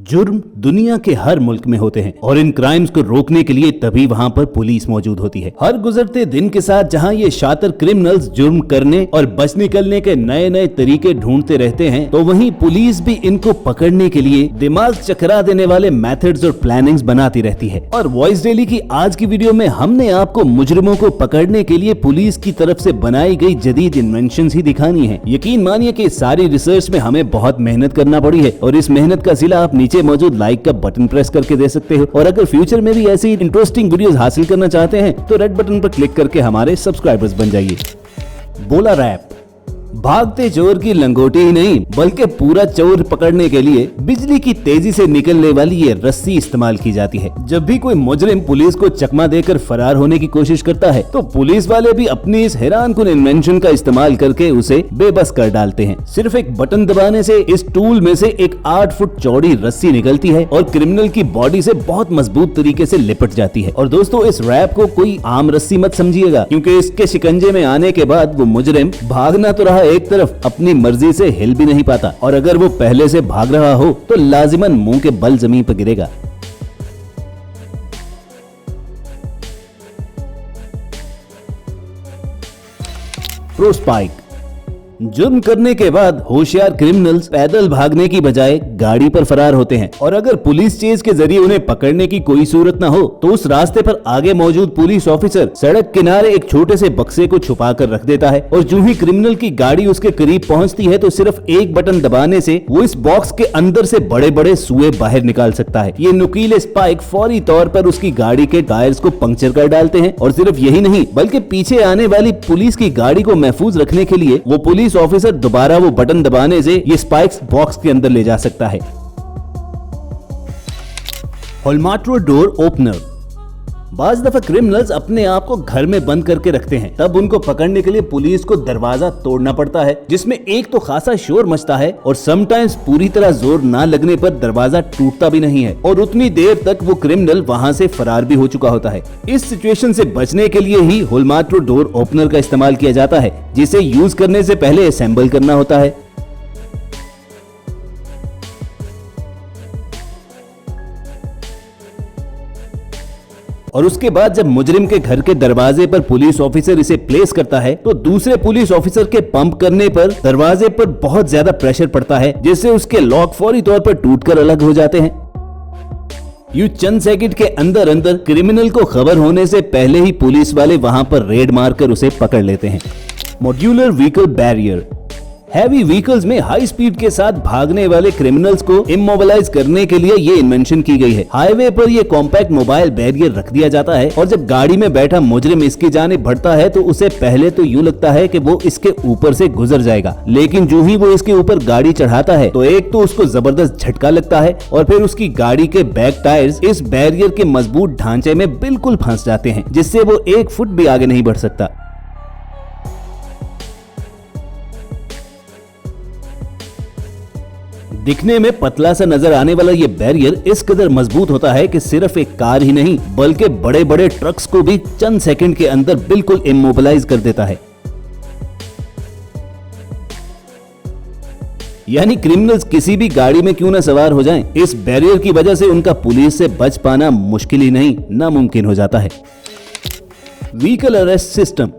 जुर्म दुनिया के हर मुल्क में होते हैं और इन क्राइम्स को रोकने के लिए तभी वहाँ पर पुलिस मौजूद होती है। हर गुजरते दिन के साथ जहाँ ये शातिर क्रिमिनल्स जुर्म करने और बच निकलने के नए नए तरीके ढूंढते रहते हैं, तो वहीं पुलिस भी इनको पकड़ने के लिए दिमाग चकरा देने वाले मेथड्स और प्लानिंग्स बनाती रहती है। और वॉइस डेली की आज की वीडियो में हमने आपको मुजरिमों को पकड़ने के लिए पुलिस की तरफ से बनाई गई जदीद इन्वेंशंस ही दिखानी है। यकीन मानिए कि सारी रिसर्च में हमें बहुत मेहनत करना पड़ी है और इस मेहनत का सिला आप नीचे मौजूद लाइक का बटन प्रेस करके दे सकते हो। और अगर फ्यूचर में भी ऐसी इंटरेस्टिंग वीडियोस हासिल करना चाहते हैं तो रेड बटन पर क्लिक करके हमारे सब्सक्राइबर्स बन जाइए। बोला रैप भागते चोर की लंगोटी ही नहीं बल्कि पूरा चोर पकड़ने के लिए बिजली की तेजी से निकलने वाली ये रस्सी इस्तेमाल की जाती है। जब भी कोई मुजरिम पुलिस को चकमा देकर फरार होने की कोशिश करता है तो पुलिस वाले भी अपनी इस हैरानकुन इन्वेंशन का इस्तेमाल करके उसे बेबस कर डालते हैं। सिर्फ एक बटन दबाने से इस टूल में से एक 8 फुट चौड़ी रस्सी निकलती है और क्रिमिनल की बॉडी से बहुत मजबूत तरीके से लिपट जाती है। और दोस्तों, इस रैप को कोई आम रस्सी मत समझिएगा, क्योंकि इसके शिकंजे में आने के बाद वो मुजरिम भागना तो रहा एक तरफ, अपनी मर्जी से हिल भी नहीं पाता। और अगर वो पहले से भाग रहा हो तो लाजिमन मुंह के बल जमीन पर गिरेगा। Pro spike. जुर्म करने के बाद होशियार क्रिमिनल्स पैदल भागने की बजाय गाड़ी पर फरार होते हैं। और अगर पुलिस चेज के जरिए उन्हें पकड़ने की कोई सूरत न हो तो उस रास्ते पर आगे मौजूद पुलिस ऑफिसर सड़क किनारे एक छोटे से बक्से को छुपा कर रख देता है। और जो ही क्रिमिनल की गाड़ी उसके करीब पहुंचती है तो सिर्फ एक बटन दबाने से वो इस बॉक्स के अंदर से बड़े बड़े सुए बाहर निकाल सकता है। ये नुकीले स्पाइक फौरी तौर पर उसकी गाड़ी के टायर्स को पंक्चर कर डालते हैं। और सिर्फ यही नहीं बल्कि पीछे आने वाली पुलिस की गाड़ी को महफूज रखने के लिए वो पुलिस ऑफिसर दोबारा वो बटन दबाने से ये स्पाइक्स बॉक्स के अंदर ले जा सकता है। होल्माट्रो डोर ओपनर। बाज दफा क्रिमिनल्स अपने आप को घर में बंद करके रखते हैं, तब उनको पकड़ने के लिए पुलिस को दरवाजा तोड़ना पड़ता है, जिसमें एक तो खासा शोर मचता है और समटाइम्स पूरी तरह जोर ना लगने पर दरवाजा टूटता भी नहीं है और उतनी देर तक वो क्रिमिनल वहां से फरार भी हो चुका होता है। इस सिचुएशन से बचने के लिए ही होल्माट्रो डोर ओपनर का इस्तेमाल किया जाता है, जिसे यूज करने से पहले असेंबल करना होता है। और उसके बाद जब मुजरिम के घर के दरवाजे पर पुलिस ऑफिसर इसे प्लेस करता है तो दूसरे पुलिस ऑफिसर के पंप करने पर दरवाजे पर बहुत ज्यादा प्रेशर पड़ता है, जिससे उसके लॉक फौरी तौर पर टूटकर अलग हो जाते हैं। यूं चंद सेकंड के अंदर अंदर क्रिमिनल को खबर होने से पहले ही पुलिस वाले वहां पर रेड मारकर उसे पकड़ लेते हैं। Modular vehicle barrier. Heavy vehicles में हाई स्पीड के साथ भागने वाले क्रिमिनल्स को इमोबिलाइज करने के लिए ये इन्वेंशन की गई है। हाईवे पर ये कॉम्पैक्ट मोबाइल बैरियर रख दिया जाता है और जब गाड़ी में बैठा मुजरिम इसकी जानिब बढ़ता है तो उसे पहले तो यूं लगता है कि वो इसके ऊपर से गुजर जाएगा, लेकिन जो ही वो इसके ऊपर गाड़ी चढ़ाता है तो एक तो उसको जबरदस्त झटका लगता है और फिर उसकी गाड़ी के बैक टायर्स इस बैरियर के मजबूत ढांचे में बिल्कुल फंस जाते हैं, जिससे वो 1 फुट भी आगे नहीं बढ़ सकता। दिखने में पतला सा नजर आने वाला ये बैरियर इस कदर मजबूत होता है कि सिर्फ एक कार ही नहीं बल्कि बड़े बड़े ट्रक्स को भी चंद सेकंड के अंदर बिल्कुल इमोबिलाइज कर देता है। यानी क्रिमिनल्स किसी भी गाड़ी में क्यों न सवार हो जाएं, इस बैरियर की वजह से उनका पुलिस से बच पाना मुश्किल ही नहीं नामुमकिन हो जाता है। Vehicle arrest system.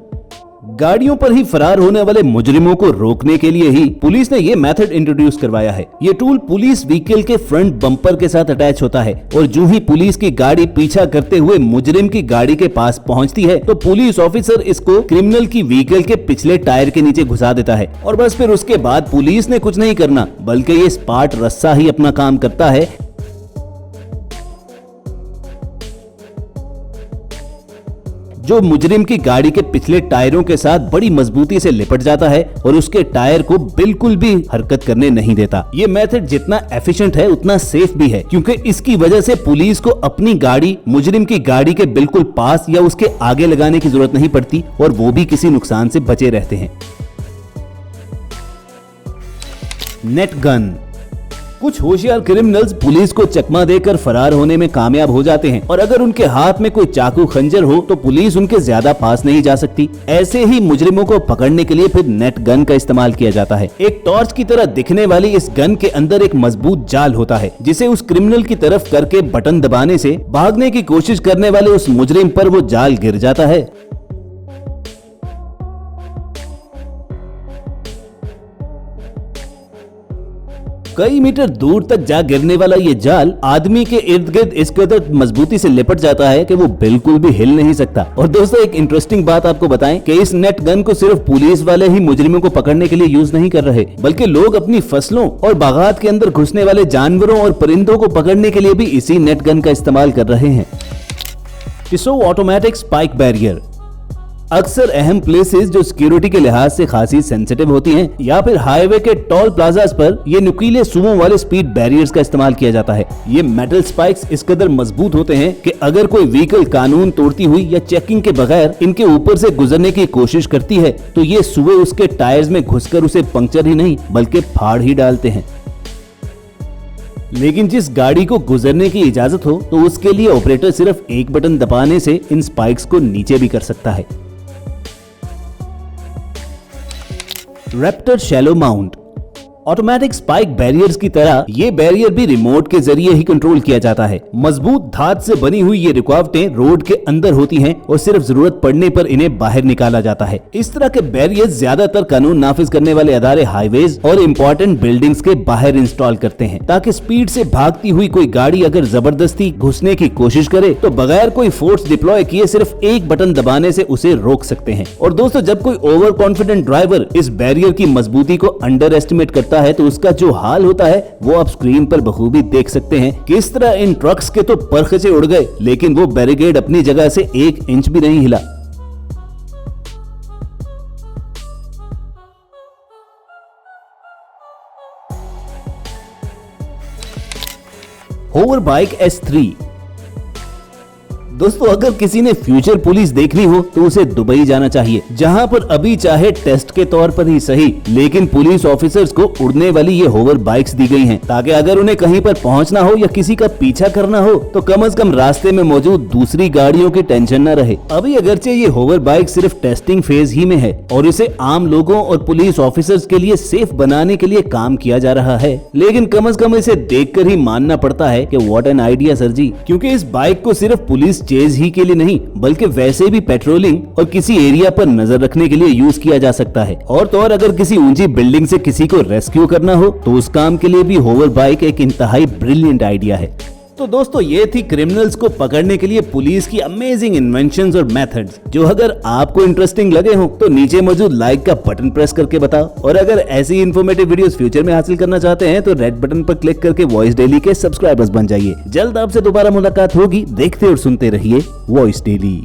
गाड़ियों पर ही फरार होने वाले मुजरिमों को रोकने के लिए ही पुलिस ने ये मेथड इंट्रोड्यूस करवाया है। ये टूल पुलिस व्हीकल के फ्रंट बम्पर के साथ अटैच होता है और जो ही पुलिस की गाड़ी पीछा करते हुए मुजरिम की गाड़ी के पास पहुंचती है तो पुलिस ऑफिसर इसको क्रिमिनल की व्हीकल के पिछले टायर के नीचे घुसा देता है और बस फिर उसके बाद पुलिस ने कुछ नहीं करना बल्कि ये स्पार्ट रस्सा ही अपना काम करता है, जो मुजरिम की गाड़ी के पिछले टायरों के साथ बड़ी मजबूती से लिपट जाता है और उसके टायर को बिल्कुल भी हरकत करने नहीं देता। ये मेथड जितना एफिशिएंट है उतना सेफ भी है, क्योंकि इसकी वजह से पुलिस को अपनी गाड़ी मुजरिम की गाड़ी के बिल्कुल पास या उसके आगे लगाने की जरूरत नहीं पड़ती और वो भी किसी नुकसान से बचे रहते हैं। Net gun. कुछ होशियार क्रिमिनल्स पुलिस को चकमा देकर फरार होने में कामयाब हो जाते हैं और अगर उनके हाथ में कोई चाकू खंजर हो तो पुलिस उनके ज्यादा पास नहीं जा सकती। ऐसे ही मुजरिमों को पकड़ने के लिए फिर नेट गन का इस्तेमाल किया जाता है। एक टॉर्च की तरह दिखने वाली इस गन के अंदर एक मजबूत जाल होता है जिसे उस क्रिमिनल की तरफ करके बटन दबाने से भागने की कोशिश करने वाले उस मुजरिम पर वो जाल गिर जाता है। कई मीटर दूर तक जा गिरने वाला ये जाल आदमी के इर्द गिर्द इस कदर मजबूती से लिपट जाता है कि वो बिल्कुल भी हिल नहीं सकता। और दोस्तों एक इंटरेस्टिंग बात आपको बताएं कि इस नेट गन को सिर्फ पुलिस वाले ही मुजरिमों को पकड़ने के लिए यूज नहीं कर रहे, बल्कि लोग अपनी फसलों और बागात के अंदर घुसने वाले जानवरों और परिंदों को पकड़ने के लिए भी इसी नेट गन का इस्तेमाल कर रहे हैं। टिसो ऑटोमेटिक स्पाइक बैरियर अक्सर अहम प्लेसेस जो सिक्योरिटी के लिहाज से खासी सेंसिटिव होती हैं या फिर हाईवे के टॉल प्लाजास पर ये नुकीले सुमों वाले स्पीड बैरियर्स का इस्तेमाल किया जाता है। ये मेटल स्पाइक्स इस कदर मजबूत होते हैं कि अगर कोई व्हीकल कानून तोड़ती हुई या चेकिंग के बगैर इनके ऊपर से गुजरने की कोशिश करती है तो ये सुबह उसके टायर्स में घुसकर उसे पंक्चर ही नहीं बल्कि फाड़ ही डालते हैं। लेकिन जिस गाड़ी को गुजरने की इजाजत हो तो उसके लिए ऑपरेटर सिर्फ एक बटन दबाने से इन स्पाइक्स को नीचे भी कर सकता है। Raptor shallow mount automatic spike barriers की तरह ये बैरियर भी रिमोट के जरिए ही कंट्रोल किया जाता है। मजबूत धात से बनी हुई ये रुकावटें रोड के अंदर होती हैं और सिर्फ जरूरत पड़ने पर इन्हें बाहर निकाला जाता है। इस तरह के बैरियर्स ज्यादातर कानून नाफिज करने वाले अदारे हाईवेज और इम्पोर्टेंट बिल्डिंग्स के बाहर इंस्टॉल करते हैं ताकि स्पीड से भागती हुई कोई गाड़ी अगर जबरदस्ती घुसने की कोशिश करे तो बगैर कोई फोर्स डिप्लॉय किए सिर्फ एक बटन दबाने से उसे रोक सकते हैं। और दोस्तों जब कोई ओवर कॉन्फिडेंट ड्राइवर इस बैरियर की मजबूती को अंडर एस्टिमेट करता है तो उसका जो हाल होता है वो आप स्क्रीन पर बखूबी देख सकते हैं। किस तरह इन ट्रक्स के तो परखचे उड़ गए लेकिन वो बैरिकेड अपनी जगह से 1 इंच भी नहीं हिला। होवर बाइक S3 दोस्तों अगर किसी ने फ्यूचर पुलिस देखनी हो तो उसे दुबई जाना चाहिए, जहां पर अभी चाहे टेस्ट के तौर पर ही सही लेकिन पुलिस ऑफिसर्स को उड़ने वाली ये होवर बाइक्स दी गई हैं ताकि अगर उन्हें कहीं पर पहुंचना हो या किसी का पीछा करना हो तो कम से कम रास्ते में मौजूद दूसरी गाड़ियों की टेंशन न रहे। अभी अगरचे ये होवर बाइक सिर्फ टेस्टिंग फेज ही में है और इसे आम लोगों और पुलिस ऑफिसर्स के लिए सेफ बनाने के लिए काम किया जा रहा है, लेकिन कम से कम इसे देखकर ही मानना पड़ता है कि व्हाट एन आइडिया सर जी, क्योंकि इस बाइक को सिर्फ पुलिस चेज ही के लिए नहीं बल्कि वैसे भी पेट्रोलिंग और किसी एरिया पर नजर रखने के लिए यूज किया जा सकता है। और तो और अगर किसी ऊंची बिल्डिंग से किसी को रेस्क्यू करना हो तो उस काम के लिए भी होवर बाइक एक इंतहाई ब्रिलियंट आइडिया है। तो दोस्तों ये थी क्रिमिनल्स को पकड़ने के लिए पुलिस की अमेजिंग इन्वेंशंस और मेथड्स, जो अगर आपको इंटरेस्टिंग लगे हो तो नीचे मौजूद लाइक का बटन प्रेस करके बताओ। और अगर ऐसी इन्फॉर्मेटिव वीडियोस फ्यूचर में हासिल करना चाहते हैं तो रेड बटन पर क्लिक करके वॉइस डेली के सब्सक्राइबर्स बन जाइए। जल्द आपसे दोबारा मुलाकात होगी। देखते और सुनते रहिए वॉइस डेली।